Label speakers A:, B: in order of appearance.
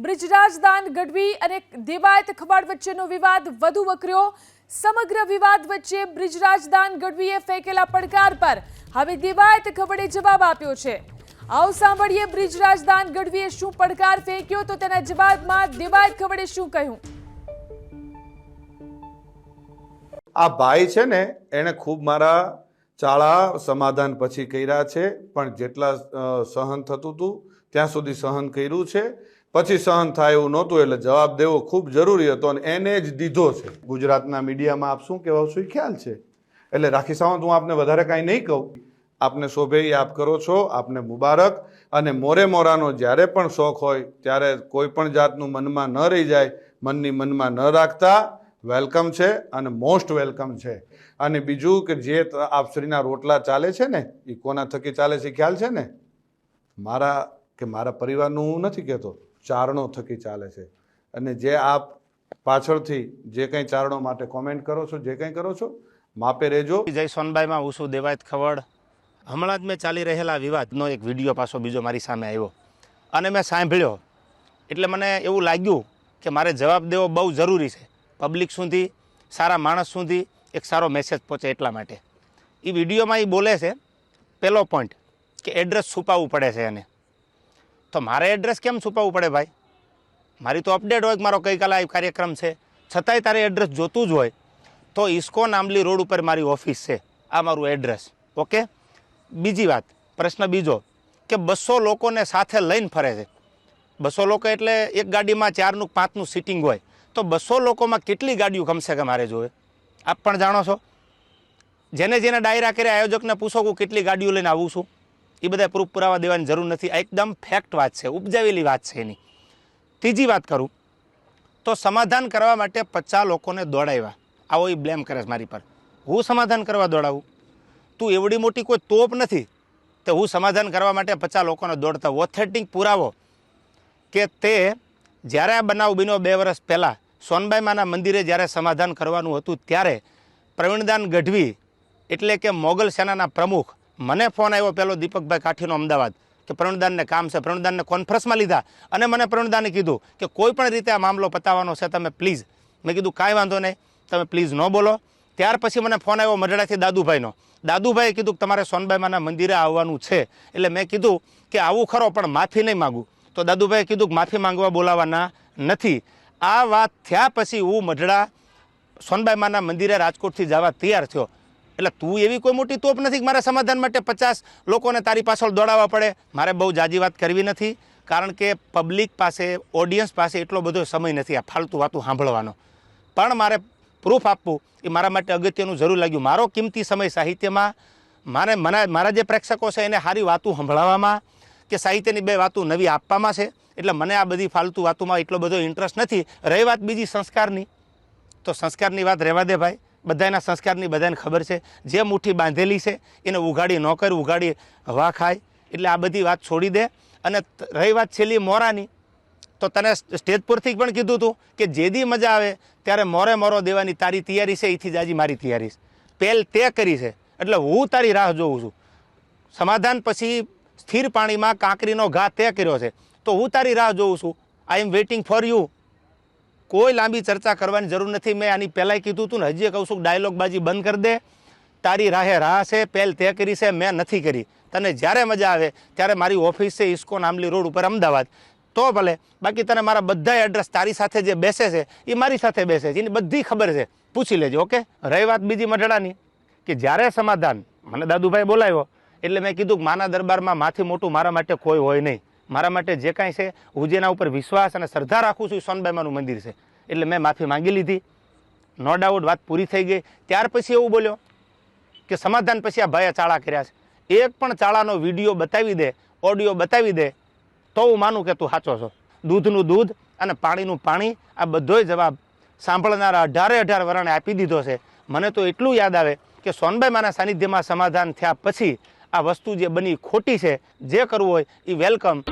A: બ્રિજરાજદાન ગઢવી અને દેવાયત ખવાડ વચ્ચેનો વિવાદ વધુ વકર્યો। સમગ્ર વિવાદ વચ્ચે બ્રિજરાજદાન ગઢવીએ ફેંકેલા પડકાર પર હવે દેવાયત ખવડે જવાબ આપ્યો છે। આવો સાંભળીએ બ્રિજરાજદાન ગઢવીએ શું પડકાર ફેંક્યો તો તેના જવાબમાં દેવાયત ખવડે શું કહ્યું।
B: આ ભાઈ છે ને એને ખૂબ મારા ચાળા સમાધાન પછી કર્યા છે, પણ જેટલા સહન થતું હતું ત્યાં સુધી સહન કર્યું છે, પછી સહન થાય એવું નહોતું એટલે જવાબ દેવો ખૂબ જરૂરી હતો અને એને જ દીધો છે। ગુજરાતના મીડિયામાં આપ શું કહેવા છો એ ખ્યાલ છે, એટલે રાખી સાવંત હું આપને વધારે કાંઈ નહીં કહું। આપને શોભે એ આપ કરો છો, આપને મુબારક। અને મોરે મોરાનો જ્યારે પણ શોખ હોય ત્યારે કોઈ પણ જાતનું મનમાં ન રહી જાય, મનની મનમાં ન રાખતા, વેલકમ છે અને મોસ્ટ વેલકમ છે। અને બીજું કે જે આપશ્રીના રોટલા ચાલે છે ને એ કોના થકી ચાલે છે ખ્યાલ છે ને? મારા પરિવારનું હું નથી કહેતો, ચારણો થકી ચાલે છે। અને જે આપ પાછળથી જે કંઈ ચારણો માટે કોમેન્ટ કરો છો, જે કંઈ કરો છો, માપે રહેજો।
C: જય સોનબાઈમાં હું છું દેવાયત ખવડ। હમણાં જ મેં ચાલી રહેલા વિવાદનો એક વિડીયો પાછો બીજો મારી સામે આવ્યો અને મેં સાંભળ્યો એટલે મને એવું લાગ્યું કે મારે જવાબ દેવો બહુ જરૂરી છે। પબ્લિક સુધી, સારા માણસ સુધી એક સારો મેસેજ પહોંચે એટલા માટે। એ વિડીયોમાં એ બોલે છે પહેલો પોઈન્ટ કે એડ્રેસ છુપાવવું પડે છે એને। તો મારે એડ્રેસ કેમ છુપાવવું પડે ભાઈ? મારી તો અપડેટ હોય કે મારો ગઈકાલે આ કાર્યક્રમ છે, છતાંય તારે એડ્રેસ જોતું જ હોય તો ઇસ્કોન આંબલી રોડ ઉપર મારી ઓફિસ છે, આ મારું એડ્રેસ, ઓકે। બીજી વાત, પ્રશ્ન બીજો કે 200 લોકોને સાથે લઈને ફરે છે। 200 લોકો એટલે એક ગાડીમાં 4નું 5નું સિટિંગ હોય, તો 200 લોકોમાં કેટલી ગાડીઓ કમસે કમ મારે જોવે? આપ પણ જાણો છો। જેને ડાયરા કરે આયોજકને પૂછો કે કેટલી ગાડીઓ લઈને આવું છું, એ બધા પ્રૂફ પુરાવા દેવાની જરૂર નથી। આ એકદમ ફેક્ટ વાત છે, ઉપજાવેલી વાત છે એની। ત્રીજી વાત કરું તો સમાધાન કરવા માટે 50 લોકોને દોડાવ્યા, આવો એ બ્લેમ કરે છે મારી પર। હું સમાધાન કરવા દોડાવું? તું એવડી મોટી કોઈ તોપ નથી તો હું સમાધાન કરવા માટે 50 લોકોને દોડતા? ઓથેન્ટિક પુરાવો કે તે જ્યારે આ બનાવ બન્યો 2 વર્ષ પહેલાં સોનબાઈ માના મંદિરે જ્યારે સમાધાન કરવાનું હતું ત્યારે પ્રવીણદાન ગઢવી એટલે કે મોગલ સેનાના પ્રમુખ, મને ફોન આવ્યો પહેલો દીપકભાઈ કાઠીનો અમદાવાદ કે પ્રવીણદાનને કામ છે। પ્રવીણદાનને કોન્ફરન્સમાં લીધા અને મને પ્રવીણદાને કીધું કે કોઈ પણ રીતે આ મામલો પતાવવાનો છે, તમે પ્લીઝ। મેં કીધું કાંઈ વાંધો નહીં, તમે પ્લીઝ ન બોલો। ત્યાર પછી મને ફોન આવ્યો મઢડાથી દાદુભાઈનો। દાદુભાઈએ કીધું કે તમારે સોનબાઈ માના મંદિરે આવવાનું છે, એટલે મેં કીધું કે આવું ખરો પણ માફી નહીં માગું। તો દાદુભાઈએ કીધું કે માફી માંગવા બોલાવવાના નથી। આ વાત થયા પછી હું મઢડા સોનબાઈ માના મંદિરે રાજકોટથી જવા તૈયાર થયો। એટલે તું એવી કોઈ મોટી તોપ નથી કે મારે સમાધાન માટે 50 લોકોને તારી પાછળ દોડાવવા પડે। મારે બહુ જાજી વાત કરવી નથી, કારણ કે પબ્લિક પાસે, ઓડિયન્સ પાસે એટલો બધો સમય નથી આ ફાલતુ વાતું સાંભળવાનો। પણ મારે પ્રૂફ આપવું એ મારા માટે અગત્યનું જરૂર લાગ્યું। મારો કિંમતી સમય સાહિત્યમાં મારા જે પ્રેક્ષકો છે એને સારી વાતું સંભળાવવામાં કે સાહિત્યની 2 વાતું નવી આપવામાં છે। એટલે મને આ બધી ફાલતુ વાતોમાં એટલો બધો ઇન્ટરેસ્ટ નથી। રહી વાત બીજી સંસ્કારની, તો સંસ્કારની વાત રહેવા દે ભાઈ। બધાના સંસ્કારની બધાને ખબર છે, જે મુઠ્ઠી બાંધેલી છે એને ઉઘાડી ન કર, ઉઘાડી હવા ખાય। એટલે આ બધી વાત છોડી દે। અને રહી વાત છેલ્લી મોરાની, તો તને સ્ટેજ પરથી પણ કીધું હતું કે જેદી મજા આવે ત્યારે મોરે મોરો દેવાની તારી તૈયારી છે, એથી જાજી મારી તૈયારી છે, પહેલ તે કરી છે, એટલે હું તારી રાહ જોઉં છું। સમાધાન પછી સ્થિર પાણીમાં કાંકરીનો ઘા તે કર્યો છે, તો હું તારી રાહ જોઉં છું। આઈ એમ વેઇટિંગ ફોર યુ। કોઈ લાંબી ચર્ચા કરવાની જરૂર નથી। મેં આની પહેલાંય કીધું હતું ને, હજી કહું છું, ડાયલોગબાજી બંધ કરી દે। તારી રાહે રાહ છે, પહેલ તે કરી છે, મેં નથી કરી। તને જ્યારે મજા આવે ત્યારે મારી ઓફિસ છે ઇસ્કોન આંબલી રોડ ઉપર અમદાવાદ, તો ભલે। બાકી તને મારા બધા એડ્રેસ તારી સાથે જે બેસે છે એ મારી સાથે બેસે છે, એની બધી ખબર છે, પૂછી લેજો, ઓકે। રહી વાત બીજી મઢડાની, કે જ્યારે સમાધાન મને દાદુભાઈ બોલાવ્યો એટલે મેં કીધું કે માના દરબારમાં માથી મોટું મારા માટે કોઈ હોય નહીં। મારા માટે જે કાંઈ છે, હું જેના ઉપર વિશ્વાસ અને શ્રદ્ધા રાખું છું એ સોનબાઈમાનું મંદિર છે, એટલે મેં માફી માંગી લીધી, નો ડાઉટ, વાત પૂરી થઈ ગઈ। ત્યાર પછી એવું બોલ્યો કે સમાધાન પછી આ ભાઈએ ચાળા કર્યા છે। એક પણ ચાળાનો વિડીયો બતાવી દે, ઓડિયો બતાવી દે તો હું માનું કે તું સાચો છો। દૂધનું દૂધ અને પાણીનું પાણી, આ બધોય જવાબ સાંભળનારા 18 વરણે આપી દીધો છે। મને તો એટલું યાદ આવે કે સોનબાઈ માના સાનિધ્યમાં સમાધાન થયા પછી આ વસ્તુ જે બની ખોટી છે, જે કરવું હોય એ વેલકમ।